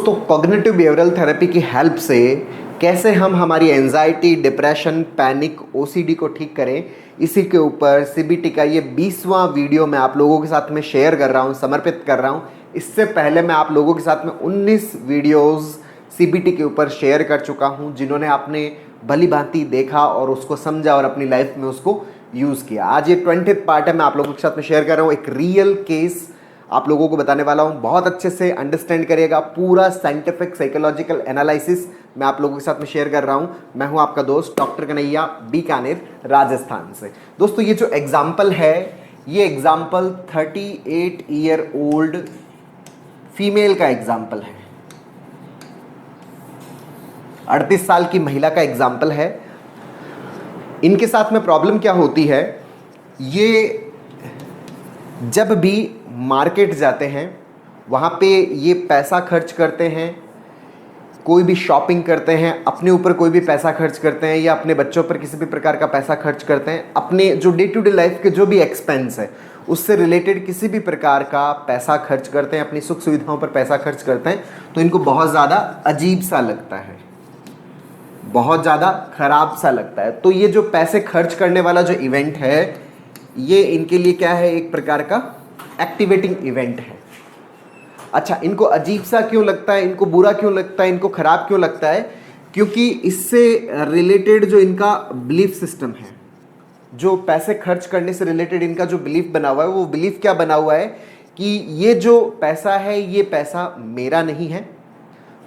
दोस्तों, cognitive behavioural therapy की help से कैसे हम हमारी एंजाइटी, डिप्रेशन, पैनिक, ओसीडी को ठीक करें, इसी के ऊपर सीबीटी का ये 20वां वीडियो मैं आप लोगों के साथ में शेयर कर रहा हूँ, समर्पित कर रहा हूँ। इससे पहले मैं आप लोगों के साथ में 19 वीडियोज़ सीबीटी के ऊपर शेयर कर चुका हूँ, जिन्होंने आपने भली भांति देखा और उसको समझा और अपनी लाइफ में उसको यूज़ किया। आज ये 20th पार्ट है, मैं आप लोगों के साथ में शेयर कर रहा हूँ। एक रियल केस आप लोगों को बताने वाला हूँ, बहुत अच्छे से अंडरस्टैंड करिएगा। पूरा साइंटिफिक साइकोलॉजिकल एनालिसिस मैं आप लोगों के साथ में शेयर कर रहा हूँ। मैं हूँ आपका दोस्त डॉक्टर कन्हैया, बीकानेर, राजस्थान से। दोस्तों, ये जो एग्जाम्पल है, ये एग्जाम्पल 38 ईयर ओल्ड फीमेल का एग्जाम्पल है, 38 साल की महिला का एग्जाम्पल है। इनके साथ में प्रॉब्लम क्या होती है, ये जब भी मार्केट जाते हैं वहाँ पे ये पैसा खर्च करते हैं, कोई भी शॉपिंग करते हैं, अपने ऊपर कोई भी पैसा खर्च करते हैं या अपने बच्चों पर किसी भी प्रकार का पैसा खर्च करते हैं, अपने जो डे टू डे लाइफ के जो भी एक्सपेंस है उससे रिलेटेड किसी भी प्रकार का पैसा खर्च करते हैं, अपनी सुख सुविधाओं पर पैसा खर्च करते हैं, तो इनको बहुत ज़्यादा अजीब सा लगता है, बहुत ज़्यादा खराब सा लगता है। तो ये जो पैसे खर्च करने वाला जो इवेंट है, ये इनके लिए क्या है, एक प्रकार का एक्टिवेटिंग इवेंट है। अच्छा, इनको अजीब सा क्यों लगता है, इनको बुरा क्यों लगता है, इनको खराब क्यों लगता है? क्योंकि इससे रिलेटेड जो इनका बिलीफ सिस्टम है, जो पैसे खर्च करने से रिलेटेड इनका जो बिलीफ बना हुआ है, वो बिलीफ क्या बना हुआ है कि ये जो पैसा है, ये पैसा मेरा नहीं है,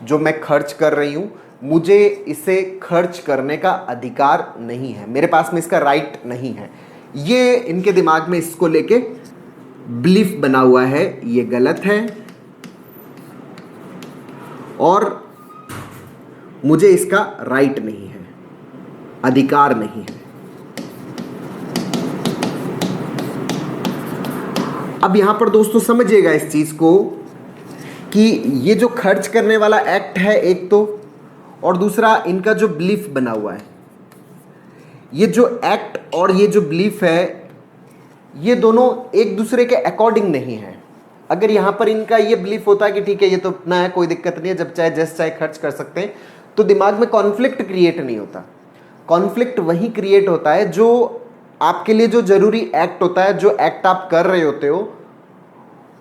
जो मैं खर्च कर रही हूँ, मुझे इसे खर्च करने का अधिकार नहीं है, मेरे पास में इसका राइट नहीं है। ये इनके दिमाग में इसको लेके बिलीफ बना हुआ है, ये गलत है और मुझे इसका राइट नहीं है, अधिकार नहीं है। अब यहां पर दोस्तों समझिएगा इस चीज को कि ये जो खर्च करने वाला एक्ट है एक तो, और दूसरा इनका जो बिलीफ बना हुआ है, ये जो एक्ट और ये जो बिलीफ है, ये दोनों एक दूसरे के अकॉर्डिंग नहीं है। अगर यहाँ पर इनका ये बिलीफ होता है कि ठीक है, ये तो अपना है, कोई दिक्कत नहीं है, जब चाहे जैसे चाहे खर्च कर सकते हैं, तो दिमाग में कॉन्फ्लिक्ट क्रिएट नहीं होता। कॉन्फ्लिक्ट वही क्रिएट होता है जो आपके लिए जो जरूरी एक्ट होता है, जो एक्ट आप कर रहे होते हो,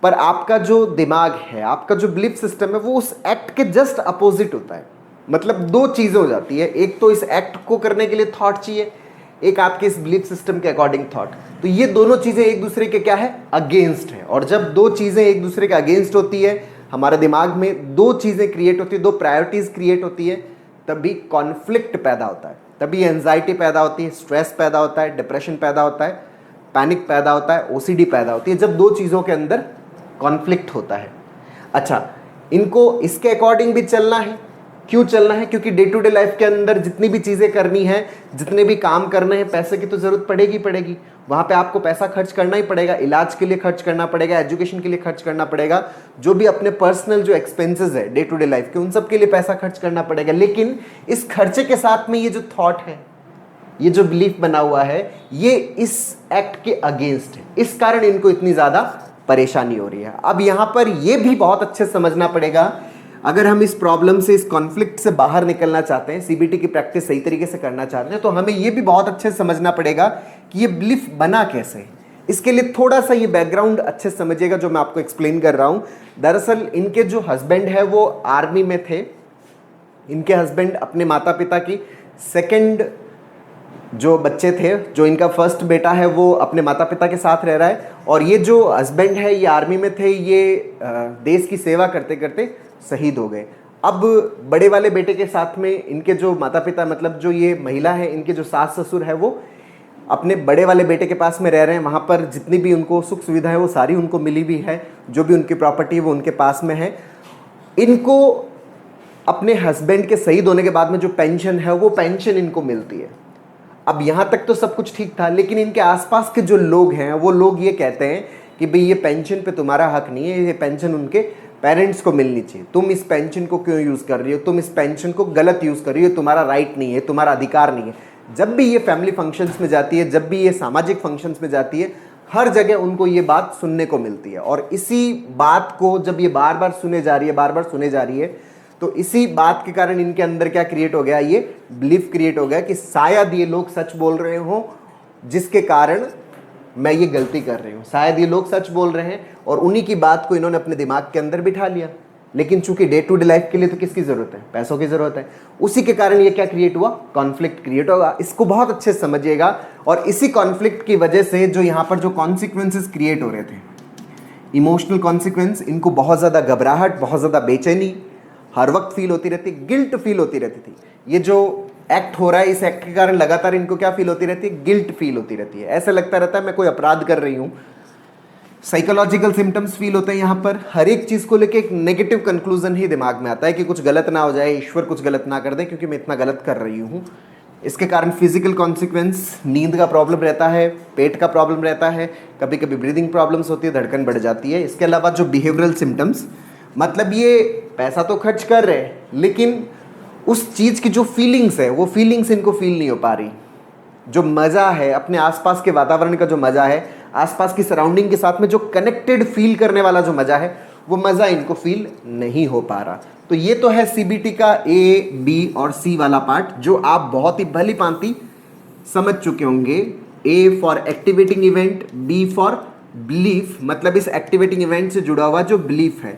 पर आपका जो दिमाग है, आपका जो बिलीफ सिस्टम है, वो उस एक्ट के जस्ट अपोजिट होता है। मतलब दो चीज़ें हो जाती है, एक तो इस एक्ट को करने के लिए थॉट चाहिए, एक आपके इस बिलीफ सिस्टम के अकॉर्डिंग थॉट। तो ये दोनों चीज़ें एक दूसरे के क्या है, अगेंस्ट है। और जब दो चीज़ें एक दूसरे के अगेंस्ट होती है, हमारे दिमाग में दो चीज़ें क्रिएट होती है, दो प्रायोरिटीज़ क्रिएट होती है, तभी कॉन्फ्लिक्ट पैदा होता है, तभी एंजाइटी पैदा होती है, स्ट्रेस पैदा होता है, डिप्रेशन पैदा होता है, पैनिक पैदा होता है, ओसीडी पैदा होती है, जब दो चीज़ों के अंदर कॉन्फ्लिक्ट होता है। अच्छा, इनको इसके अकॉर्डिंग भी चलना है। क्यों चलना है? क्योंकि डे टू डे लाइफ के अंदर जितनी भी चीज़ें करनी है, जितने भी काम करने हैं, पैसे की तो ज़रूरत पड़ेगी। वहाँ पे आपको पैसा खर्च करना ही पड़ेगा, इलाज के लिए खर्च करना पड़ेगा, एजुकेशन के लिए खर्च करना पड़ेगा, जो भी अपने पर्सनल जो एक्सपेंसेस है डे टू डे लाइफ के, उन सब के लिए पैसा खर्च करना पड़ेगा। लेकिन इस खर्चे के साथ में ये जो थॉट है, ये जो बिलीफ बना हुआ है, ये इस एक्ट के अगेंस्ट है। इस कारण इनको इतनी ज़्यादा परेशानी हो रही है। अब यहाँ पर यह भी बहुत अच्छे से समझना पड़ेगा, अगर हम इस प्रॉब्लम से, इस कॉन्फ्लिक्ट से बाहर निकलना चाहते हैं, सीबीटी की प्रैक्टिस सही तरीके से करना चाहते हैं, तो हमें यह भी बहुत अच्छे से समझना पड़ेगा कि ये बिलीफ बना कैसे। इसके लिए थोड़ा सा ये बैकग्राउंड अच्छे से समझिएगा जो मैं आपको एक्सप्लेन कर रहा हूं। दरअसल इनके जो हस्बैंड है वो आर्मी में थे। इनके हस्बैंड अपने माता पिता की सेकेंड जो बच्चे थे, जो इनका फर्स्ट बेटा है वो अपने माता पिता के साथ रह रहा है, और ये जो हस्बैंड है ये आर्मी में थे, ये देश की सेवा करते करते शहीद हो गए। अब बड़े वाले बेटे के साथ में इनके जो माता पिता, मतलब जो ये महिला है, इनके जो सास ससुर है, वो अपने बड़े वाले बेटे के पास में रह रहे हैं। वहाँ पर जितनी भी उनको सुख सुविधा है वो सारी उनको मिली भी है, जो भी उनकी प्रॉपर्टी है वो उनके पास में है। इनको अपने हस्बैंड के शहीद होने के बाद में जो पेंशन है, वो पेंशन इनको मिलती है। अब यहाँ तक तो सब कुछ ठीक था, लेकिन इनके आसपास के जो लोग हैं, वो लोग ये कहते हैं कि भाई ये पेंशन पे तुम्हारा हक नहीं है, ये पेंशन उनके पेरेंट्स को मिलनी चाहिए, तुम इस पेंशन को क्यों यूज़ कर रही हो, तुम इस पेंशन को गलत यूज़ कर रही हो, तुम्हारा राइट नहीं है, तुम्हारा अधिकार नहीं है। जब भी ये फैमिली फंक्शंस में जाती है, जब भी ये सामाजिक फंक्शंस में जाती है, हर जगह उनको ये बात सुनने को मिलती है। और इसी बात को जब ये बार बार सुने जा रही है, बार बार सुने जा रही है, तो इसी बात के कारण इनके अंदर क्या क्रिएट हो गया, ये बिलीफ क्रिएट हो गया कि शायद ये लोग सच बोल रहे हो, जिसके कारण मैं ये गलती कर रही हूँ। शायद ये लोग सच बोल रहे हैं और उन्हीं की बात को इन्होंने अपने दिमाग के अंदर बिठा लिया। लेकिन चूंकि डे टू डे लाइफ के लिए तो किसकी जरूरत है, पैसों की जरूरत है। उसी के कारण ये क्या क्रिएट हुआ, कॉन्फ्लिक्ट क्रिएट होगा। इसको बहुत अच्छे से समझिएगा। और इसी कॉन्फ्लिक्ट की वजह से जो यहाँ पर जो कॉन्सिक्वेंसेस क्रिएट हो रहे थे, इमोशनल कॉन्सिक्वेंस, इनको बहुत ज़्यादा घबराहट, बहुत ज़्यादा बेचैनी हर वक्त फील होती रहती, गिल्ट फील होती रहती थी। ये जो एक्ट हो रहा है, इस एक्ट के कारण लगातार इनको क्या फील होती रहती है, गिल्ट फील होती रहती है। ऐसा लगता रहता है मैं कोई अपराध कर रही हूँ। साइकोलॉजिकल सिम्टम्स फील होते हैं यहाँ पर। हर एक चीज़ को लेके एक नेगेटिव कंक्लूजन ही दिमाग में आता है कि कुछ गलत ना हो जाए, ईश्वर कुछ गलत ना कर दे क्योंकि मैं इतना गलत कर रही हूँ। इसके कारण फिजिकल कॉन्सिक्वेंस, नींद का प्रॉब्लम रहता है, पेट का प्रॉब्लम रहता है, कभी कभी ब्रीदिंग प्रॉब्लम्स होती है, धड़कन बढ़ जाती है। इसके अलावा जो बिहेवियरल सिम्टम्स, मतलब ये पैसा तो खर्च कर रहे हैं लेकिन उस चीज़ की जो फीलिंग्स है, वो फीलिंग्स इनको फील नहीं हो पा रही। जो मज़ा है, अपने आसपास के वातावरण का जो मज़ा है, आसपास की सराउंडिंग के साथ में जो कनेक्टेड फील करने वाला जो मज़ा है, वो मज़ा इनको फील नहीं हो पा रहा। तो ये तो है सीबीटी का ए, बी और सी वाला पार्ट, जो आप बहुत ही भली भांति समझ चुके होंगे। A for activating event, B for belief, मतलब इस एक्टिवेटिंग इवेंट से जुड़ा हुआ जो बिलीफ है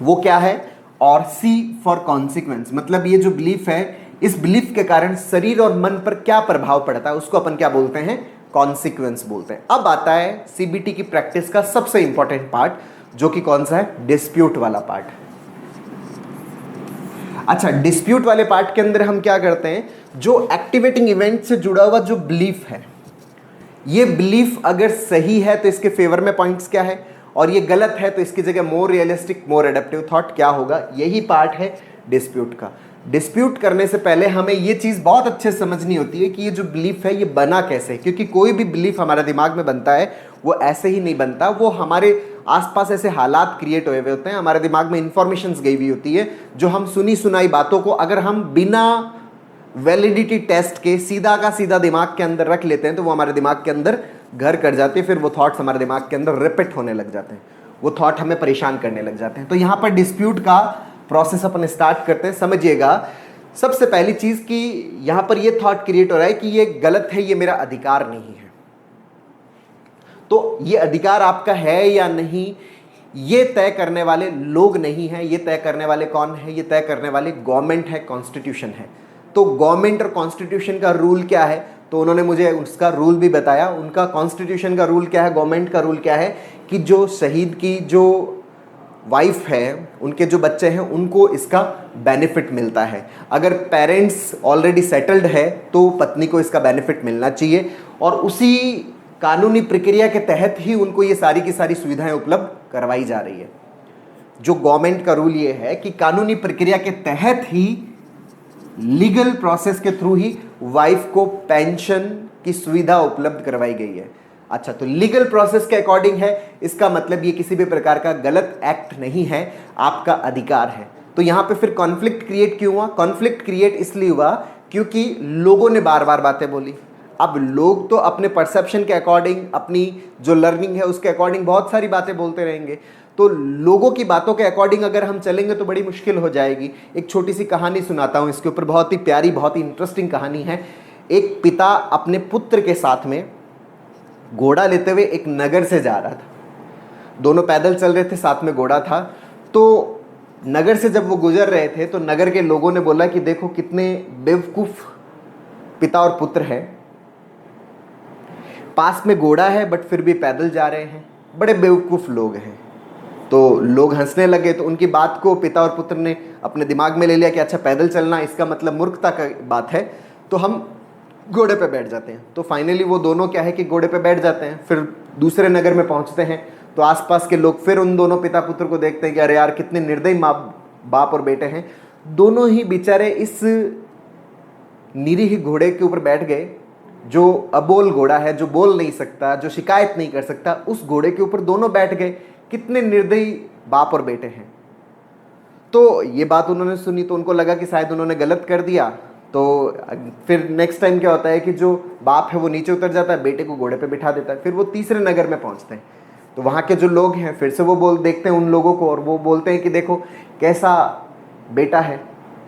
वो क्या है, और सी फॉर कॉन्सिक्वेंस, मतलब ये जो बिलीफ है, इस बिलीफ के कारण शरीर और मन पर क्या प्रभाव पड़ता है, उसको अपन क्या बोलते हैं, कॉन्सिक्वेंस बोलते हैं। अब आता है सीबीटी की प्रैक्टिस का सबसे इंपॉर्टेंट पार्ट, जो कि कौन सा है, डिस्प्यूट वाला पार्ट। अच्छा, डिस्प्यूट वाले पार्ट के अंदर हम क्या करते हैं, जो एक्टिवेटिंग इवेंट से जुड़ा हुआ जो बिलीफ है, ये बिलीफ अगर सही है तो इसके फेवर में पॉइंट्स क्या है, और ये गलत है तो इसकी जगह मोर रियलिस्टिक, मोर एडेप्टिव थॉट क्या होगा, यही पार्ट है डिस्प्यूट का। डिस्प्यूट करने से पहले हमें ये चीज़ बहुत अच्छे से समझनी होती है कि ये जो बिलीफ है ये बना कैसे, क्योंकि कोई भी बिलीफ हमारे दिमाग में बनता है वो ऐसे ही नहीं बनता, वो हमारे आसपास ऐसे हालात क्रिएट हुए होते हैं, हमारे दिमाग में इंफॉर्मेशंस गई हुई होती है, जो हम सुनी सुनाई बातों को अगर हम बिना वैलिडिटी टेस्ट के सीधा का सीधा दिमाग के अंदर रख लेते हैं तो वो हमारे दिमाग के अंदर घर कर जाते हैं। फिर वो थॉट्स हमारे दिमाग के अंदर रिपीट होने लग जाते हैं, वो थॉट हमें परेशान करने लग जाते हैं। तो यहाँ पर डिस्प्यूट का प्रोसेस अपन स्टार्ट करते हैं। समझिएगा, सबसे पहली चीज़ कि यहाँ पर ये थॉट क्रिएट हो रहा है कि ये गलत है, ये मेरा अधिकार नहीं है। तो ये अधिकार आपका है या नहीं, ये तय करने वाले लोग नहीं हैं, ये तय करने वाले कौन है, ये तय करने वाले गवर्नमेंट है, कॉन्स्टिट्यूशन है। तो गवर्नमेंट और कॉन्स्टिट्यूशन का रूल क्या है, तो उन्होंने मुझे उसका रूल भी बताया। उनका कॉन्स्टिट्यूशन का रूल क्या है, गवर्नमेंट का रूल क्या है, कि जो शहीद की जो वाइफ है, उनके जो बच्चे हैं, उनको इसका बेनिफिट मिलता है। अगर पेरेंट्स ऑलरेडी सेटल्ड है तो पत्नी को इसका बेनिफिट मिलना चाहिए, और उसी कानूनी प्रक्रिया के तहत ही उनको ये सारी की सारी सुविधाएं उपलब्ध करवाई जा रही है। जो गवर्नमेंट का रूल ये है कि कानूनी प्रक्रिया के तहत ही, लीगल प्रोसेस के थ्रू ही वाइफ को पेंशन की सुविधा उपलब्ध करवाई गई है। अच्छा, तो लीगल प्रोसेस के अकॉर्डिंग है, इसका मतलब ये किसी भी प्रकार का गलत एक्ट नहीं है, आपका अधिकार है। तो यहाँ पे फिर कॉन्फ्लिक्ट क्रिएट क्यों हुआ, कॉन्फ्लिक्ट क्रिएट इसलिए हुआ क्योंकि लोगों ने बार बार बातें बोली। अब लोग तो अपने परसेप्शन के अकॉर्डिंग, अपनी जो लर्निंग है उसके अकॉर्डिंग बहुत सारी बातें बोलते रहेंगे। तो लोगों की बातों के अकॉर्डिंग अगर हम चलेंगे तो बड़ी मुश्किल हो जाएगी। एक छोटी सी कहानी सुनाता हूँ इसके ऊपर, बहुत ही प्यारी, बहुत ही इंटरेस्टिंग कहानी है। एक पिता अपने पुत्र के साथ में घोड़ा लेते हुए एक नगर से जा रहा था। दोनों पैदल चल रहे थे, साथ में घोड़ा था। तो नगर से जब वो गुजर रहे थे तो नगर के लोगों ने बोला कि देखो कितने बेवकूफ़ पिता और पुत्र हैं, पास में घोड़ा है बट फिर भी पैदल जा रहे हैं, बड़े बेवकूफ़ लोग हैं। तो लोग हंसने लगे। तो उनकी बात को पिता और पुत्र ने अपने दिमाग में ले लिया कि अच्छा, पैदल चलना इसका मतलब मूर्खता का बात है, तो हम घोड़े पे बैठ जाते हैं। तो फाइनली वो दोनों क्या है कि घोड़े पे बैठ जाते हैं। फिर दूसरे नगर में पहुंचते हैं तो आसपास के लोग फिर उन दोनों पिता पुत्र को देखते हैं कि अरे यार, कितने निर्दयी बाप और बेटे हैं। दोनों ही बेचारे इस निरीह घोड़े के ऊपर बैठ गए, जो अबोल घोड़ा है, जो बोल नहीं सकता, जो शिकायत नहीं कर सकता, उस घोड़े के ऊपर दोनों बैठ गए। कितने निर्दयी बाप और बेटे हैं। तो ये बात उन्होंने सुनी तो उनको लगा कि शायद उन्होंने गलत कर दिया। तो फिर नेक्स्ट टाइम क्या होता है कि जो बाप है वो नीचे उतर जाता है, बेटे को घोड़े पे बिठा देता है। फिर वो तीसरे नगर में पहुंचते हैं, तो वहाँ के जो लोग हैं फिर से वो देखते हैं उन लोगों को, और वो बोलते हैं कि देखो कैसा बेटा है,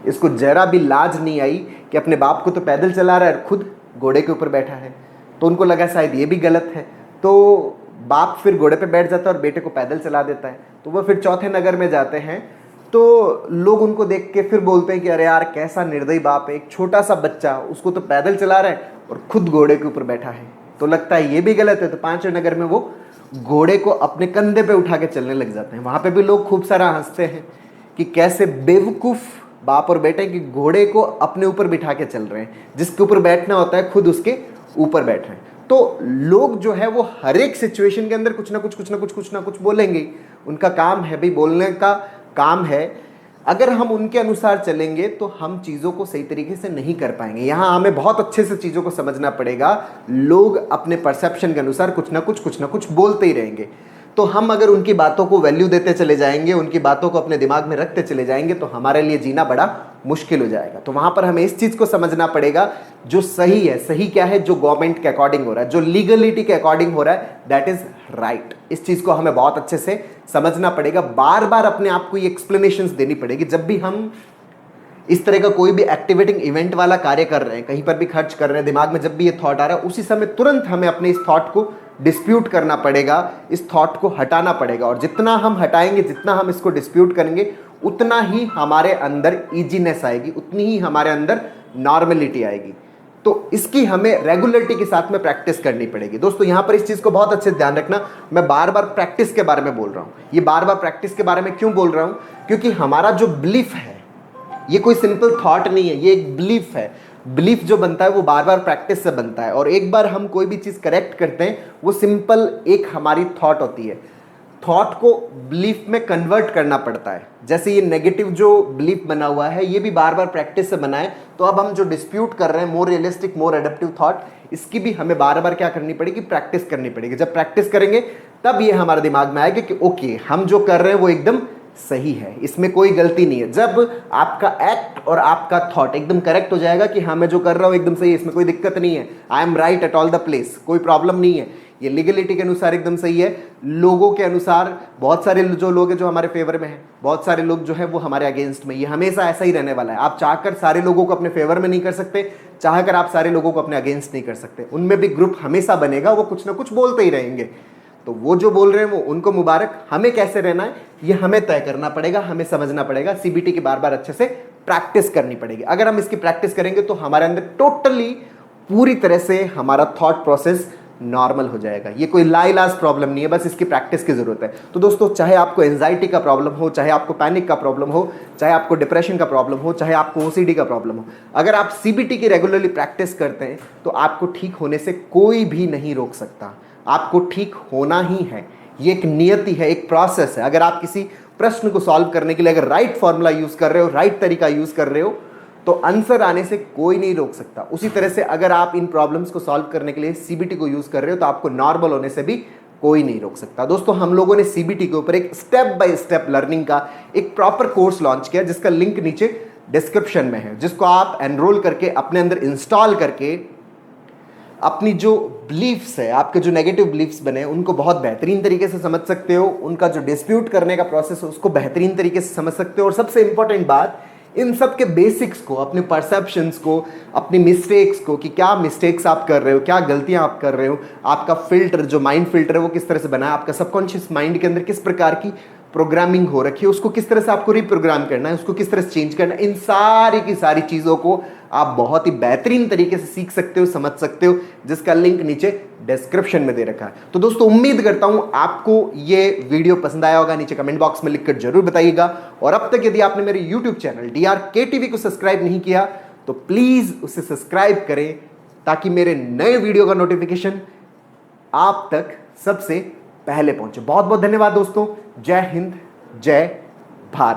इसको जरा भी लाज नहीं आई कि अपने बाप को तो पैदल चला रहा है और खुद घोड़े के ऊपर बैठा है। तो उनको लगा शायद ये भी गलत है, तो बाप फिर घोड़े पे बैठ जाता है और बेटे को पैदल चला देता है। तो वो फिर चौथे नगर में जाते हैं, तो लोग उनको देख के फिर बोलते हैं कि अरे यार कैसा निर्दयी बाप है, एक छोटा सा बच्चा उसको तो पैदल चला रहा है और खुद घोड़े के ऊपर बैठा है, तो लगता है ये भी गलत है। तो पांचवें नगर में वो घोड़े को अपने कंधे पे उठा के चलने लग जाते हैं। वहां पे भी लोग खूब सारा हंसते हैं कि कैसे बेवकूफ बाप और बेटे कि घोड़े को अपने ऊपर बिठा के चल रहे हैं, जिसके ऊपर बैठना होता है खुद उसके ऊपर बैठ रहे हैं। तो लोग जो है वो हर एक सिचुएशन के अंदर कुछ ना कुछ बोलेंगे। उनका काम है भाई, बोलने का काम है। अगर हम उनके अनुसार चलेंगे तो हम चीज़ों को सही तरीके से नहीं कर पाएंगे। यहाँ हमें बहुत अच्छे से चीज़ों को समझना पड़ेगा। लोग अपने परसेप्शन के अनुसार कुछ ना कुछ बोलते ही रहेंगे, तो हम अगर उनकी बातों को वैल्यू देते चले जाएंगे, उनकी बातों को अपने दिमाग में रखते चले जाएंगे, तो हमारे लिए जीना बड़ा मुश्किल हो जाएगा। तो वहाँ पर हमें इस चीज़ को समझना पड़ेगा, जो सही है, सही क्या है, जो गवर्नमेंट के अकॉर्डिंग हो रहा है, जो लीगलिटी के अकॉर्डिंग हो रहा है, दैट इज़ राइट। इस चीज़ को हमें बहुत अच्छे से समझना पड़ेगा। बार बार अपने आप को ये एक्सप्लेनेशंस देनी पड़ेगी। जब भी हम इस तरह का कोई भी एक्टिवेटिंग इवेंट वाला कार्य कर रहे हैं, कहीं पर भी खर्च कर रहे हैं, दिमाग में जब भी ये थॉट आ रहा है, उसी समय तुरंत हमें अपने इस थॉट को डिस्प्यूट करना पड़ेगा, इस थॉट को हटाना पड़ेगा। और जितना हम हटाएंगे, जितना हम इसको डिस्प्यूट करेंगे, उतना ही हमारे अंदर ईजीनेस आएगी, उतनी ही हमारे अंदर नॉर्मलिटी आएगी। तो इसकी हमें रेगुलरिटी के साथ में प्रैक्टिस करनी पड़ेगी। दोस्तों यहाँ पर इस चीज़ को बहुत अच्छे से ध्यान रखना। मैं बार बार प्रैक्टिस के बारे में बोल रहा हूँ। ये बार बार प्रैक्टिस के बारे में क्यों बोल रहा हूँ? क्योंकि हमारा जो बिलीफ है, ये कोई सिंपल थॉट नहीं है, ये एक बिलीफ है। बिलीफ जो बनता है वो बार बार प्रैक्टिस से बनता है। और एक बार हम कोई भी चीज़ करेक्ट करते हैं, वो सिंपल एक हमारी थॉट होती है, थॉट को बिलीफ में कन्वर्ट करना पड़ता है। जैसे ये नेगेटिव जो बिलीफ बना हुआ है, ये भी बार बार प्रैक्टिस से बना है। तो अब हम जो डिस्प्यूट कर रहे हैं, मोर रियलिस्टिक, मोर एडेप्टिव थॉट, इसकी भी हमें बार बार क्या करनी पड़ेगी? प्रैक्टिस करनी पड़ेगी। जब प्रैक्टिस करेंगे तब ये हमारे दिमाग में आएगा कि ओके, हम जो कर रहे हैं वो एकदम सही है, इसमें कोई गलती नहीं है। जब आपका एक्ट और आपका थॉट एकदम करेक्ट हो जाएगा कि हाँ मैं जो कर रहा हूँ एकदम सही है, इसमें कोई दिक्कत नहीं है, I am right at all the place, कोई प्रॉब्लम नहीं है, ये लीगलिटी के अनुसार एकदम सही है, लोगों के अनुसार, बहुत सारे जो लोग हैं जो हमारे फेवर में हैं, बहुत सारे लोग जो है वो हमारे अगेंस्ट में, ये हमेशा ऐसा ही रहने वाला है। आप चाहकर सारे लोगों को अपने फेवर में नहीं कर सकते, चाहकर आप सारे लोगों को अपने अगेंस्ट नहीं कर सकते। उनमें भी ग्रुप हमेशा बनेगा, वो कुछ ना कुछ बोलते ही रहेंगे। तो वो जो बोल रहे हैं वो उनको मुबारक, हमें कैसे रहना है ये हमें तय करना पड़ेगा, हमें समझना पड़ेगा। सीबीटी की बार बार अच्छे से प्रैक्टिस करनी पड़ेगी। अगर हम इसकी प्रैक्टिस करेंगे तो हमारे अंदर टोटली पूरी तरह से हमारा थॉट प्रोसेस नॉर्मल हो जाएगा। ये कोई लाइलाज प्रॉब्लम नहीं है, बस इसकी प्रैक्टिस की जरूरत है। तो दोस्तों, चाहे आपको एंजाइटी का प्रॉब्लम हो, चाहे आपको पैनिक का प्रॉब्लम हो, चाहे आपको डिप्रेशन का प्रॉब्लम हो, चाहे आपको ओसीडी का प्रॉब्लम हो, अगर आप सीबीटी की रेगुलरली प्रैक्टिस करते हैं तो आपको ठीक होने से कोई भी नहीं रोक सकता। आपको ठीक होना ही है, ये एक नियति है, एक प्रोसेस है। अगर आप किसी प्रश्न को सॉल्व करने के लिए अगर राइट फॉर्मूला यूज कर रहे हो, राइट तरीका यूज कर रहे हो, तो आंसर आने से कोई नहीं रोक सकता। उसी तरह से अगर आप इन प्रॉब्लम्स को सॉल्व करने के लिए सीबीटी को यूज कर रहे हो, तो आपको नॉर्मल होने से भी कोई नहीं रोक सकता। दोस्तों, हम लोगों ने सीबीटी के ऊपर एक स्टेप बाय स्टेप लर्निंग का एक प्रॉपर कोर्स लॉन्च किया, जिसका लिंक नीचे डिस्क्रिप्शन में है, जिसको आप एनरोल करके अपने अंदर इंस्टॉल करके अपनी जो बिलीफ्स है, आपके जो नेगेटिव बिलीफ्स बने, उनको बहुत बेहतरीन तरीके से समझ सकते हो। उनका जो डिस्प्यूट करने का प्रोसेस है उसको बेहतरीन तरीके से समझ सकते हो। और सबसे इंपॉर्टेंट बात, इन सब के बेसिक्स को, अपने परसेप्शंस को, अपनी मिस्टेक्स को, कि क्या मिस्टेक्स आप कर रहे हो, क्या गलतियां आप कर रहे हो, आपका फिल्टर, जो माइंड फिल्टर है वो किस तरह से बना है, आपका सबकॉन्शियस माइंड के अंदर किस प्रकार की प्रोग्रामिंग हो रखी है, उसको किस तरह से आपको रिप्रोग्राम करना है, उसको किस तरह से चेंज करना है, इन सारी की सारी चीज़ों को आप बहुत ही बेहतरीन तरीके से सीख सकते हो, समझ सकते हो, जिसका लिंक नीचे डिस्क्रिप्शन में दे रखा है। तो दोस्तों, उम्मीद करता हूं आपको ये वीडियो पसंद आया होगा। नीचे कमेंट बॉक्स में लिखकर जरूर बताइएगा। और अब तक यदि आपने मेरे यूट्यूब चैनल DRK TV को सब्सक्राइब नहीं किया तो प्लीज उसे सब्सक्राइब करें, ताकि मेरे नए वीडियो का नोटिफिकेशन आप तक सबसे पहले पहुंचे। बहुत बहुत धन्यवाद दोस्तों। जय हिंद, जय भारत।